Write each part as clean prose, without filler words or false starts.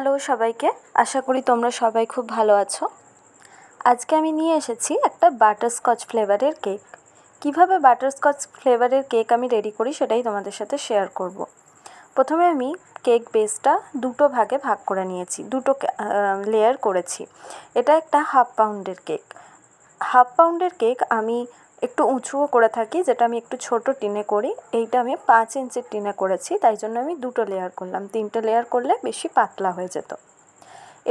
Hello সবাইকে, আশা করি তোমরা সবাই খুব ভালো আছো। আজকে আমি নিয়ে এসেছি একটা বাটারস্কচ ফ্লেভারের কেক। কিভাবে বাটারস্কচ ফ্লেভারের কেক আমি রেডি করি সেটাই তোমাদের সাথে শেয়ার করব। প্রথমে আমি কেক বেসটা দুটো ভাগে ভাগ করে নিয়েছি, দুটো লেয়ার করেছি। এটা একটা হাফ পাউন্ডের কেক আমি একটু উঁচুও করে থাকি, যেটা আমি একটু ছোট টিনে করি। এইটা আমি 5 ইঞ্চির টিনে করেছি, তাই জন্য আমি দুটো লেয়ার করলাম। 3টে লেয়ার করলে বেশি পাতলা হয়ে যেত।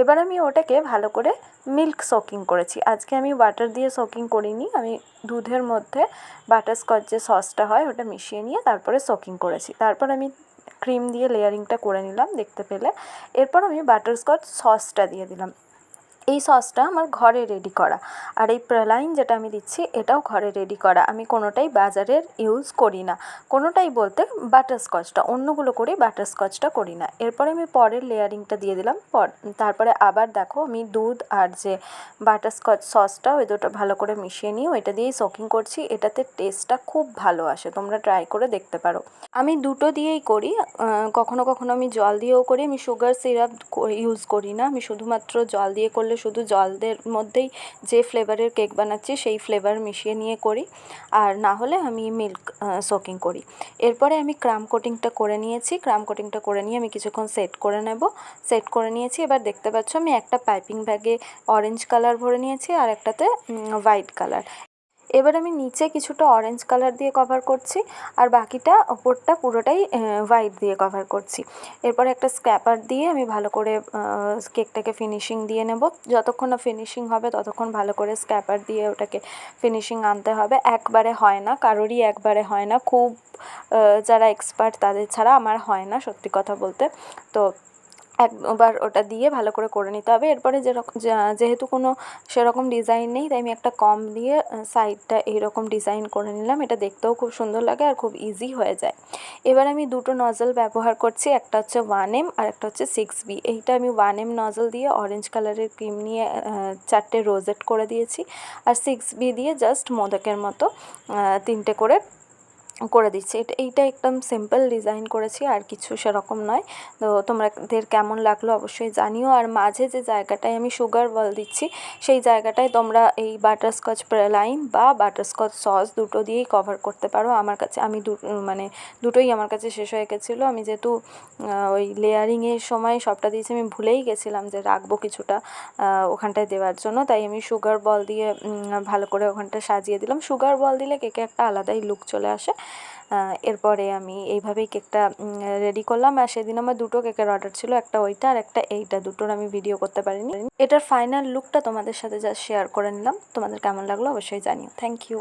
এবার আমি ওটাকে ভালো করে মিল্ক সোকিং করেছি। আজকে আমি বাটার দিয়ে সোকিং করিনি, আমি দুধের মধ্যে বাটারস্কচ যে সসটা হয় ওটা মিশিয়ে নিয়ে তারপরে সোকিং করেছি। তারপর আমি ক্রিম দিয়ে লেয়ারিংটা করে নিলাম, দেখতে পেলে। এরপর আমি বাটারস্কচ সসটা দিয়ে দিলাম। এই সসটা আমার ঘরে রেডি করা, আর এই প্রালাইন যেটা আমি দিচ্ছি এটাও ঘরে রেডি করা। আমি কোনোটাই বাজারের ইউজ করি না, কোনোটাই বলতে বাটারস্কচটা, অন্যগুলো করি, বাটারস্কচটা করি না। এরপরে আমি পরের লেয়ারিংটা দিয়ে দিলাম। তারপরে আবার দেখো, আমি দুধ আর যে বাটারস্কচ সসটা ওই দুটো ভালো করে মিশিয়ে নিয়ে ওইটা দিয়েই সোকিং করছি। এটাতে টেস্টটা খুব ভালো আসে, তোমরা ট্রাই করে দেখতে পারো। আমি দুটো দিয়েই করি, কখনো কখনো আমি জল দিয়েও করি। আমি সুগার সিরাপ ইউজ করি না, আমি শুধুমাত্র জল দিয়ে করলে শুধু জলের মধ্যেই যে ফ্লেভারের কেক বানাচ্ছি সেই ফ্লেভার মিশিয়ে নিয়ে করি, আর না হলে আমি মিল্ক সোকিং করি। এরপরে আমি ক্রাম কোটিংটা করে নিয়েছি। ক্রাম কোটিংটা করে নিয়ে আমি কিছুক্ষণ সেট করে নিয়েছি। এবার দেখতে পাচ্ছ আমি একটা পাইপিং ব্যাগে অরেঞ্জ কালার ভরে নিয়েছি আর একটাতে হোয়াইট কালার। এবার আমি নিচে কিছুটা অরেঞ্জ কালার দিয়ে কভার করছি, আর বাকিটা ওপরটা পুরোটাই হোয়াইট দিয়ে কভার করছি। এরপরে একটা স্ক্র্যাপার দিয়ে আমি ভালো করে কেকটাকে ফিনিশিং দিয়ে নেব। যতক্ষণ না ফিনিশিং হবে ততক্ষণ ভালো করে স্ক্র্যাপার দিয়ে ওটাকে ফিনিশিং আনতে হবে। একবারে হয় না, কারোরই একবারে হয় না, খুব যারা এক্সপার্ট তাদের ছাড়া আমার হয় না, সত্যি কথা বলতে। তো একবার ওটা দিয়ে ভালো করে নিতে হবে। এরপরে যেহেতু কোনো সেরকম ডিজাইন নেই, তাই আমি একটা কম দিয়ে সাইডটা এইরকম ডিজাইন করে নিলাম। এটা দেখতেও খুব সুন্দর লাগে আর খুব ইজি হয়ে যায়। এবার আমি দুটো নজল ব্যবহার করছি, একটা হচ্ছে 1M আর একটা হচ্ছে 6B। এইটা আমি 1M নজল দিয়ে অরেঞ্জ কালারের ক্রিম নিয়ে 4টে রোজেট করে দিয়েছি, আর 6B দিয়ে জাস্ট মোদকের মতো 3টে করে দিচ্ছি। এইটা একদম সিম্পল ডিজাইন করেছি, আর কিছু সেরকম নয়। তো তোমাদের কেমন লাগলো অবশ্যই জানিও। আর মাঝে যে জায়গাটায় আমি সুগার বল দিচ্ছি সেই জায়গাটায় তোমরা এই বাটারস্কচ প্রালাইন বা বাটারস্কচ সস দুটো দিয়েই কভার করতে পারো। আমার কাছে দুটোই আমার কাছে শেষ হয়ে গেছিলো। আমি যেহেতু ওই লেয়ারিংয়ের সময় সবটা দিয়েছি, আমি ভুলেই গেছিলাম যে রাখবো কিছুটা ওখানটায় দেওয়ার জন্য, তাই আমি সুগার বল দিয়ে ভালো করে ওখানটা সাজিয়ে দিলাম। সুগার বল দিলে কেকে একটা আলাদাই লুক চলে আসে। এরপরে আমি এইভাবেই কেকটা রেডি করলাম। আর সেদিন আমার দুটো কেকের অর্ডার ছিল, একটা ওইটা আর একটা এইটা, দুটোর আমি ভিডিও করতে পারিনি। এটার ফাইনাল লুকটা তোমাদের সাথে যা শেয়ার করে নিলাম। তোমাদের কেমন লাগলো অবশ্যই জানিও। Thank you.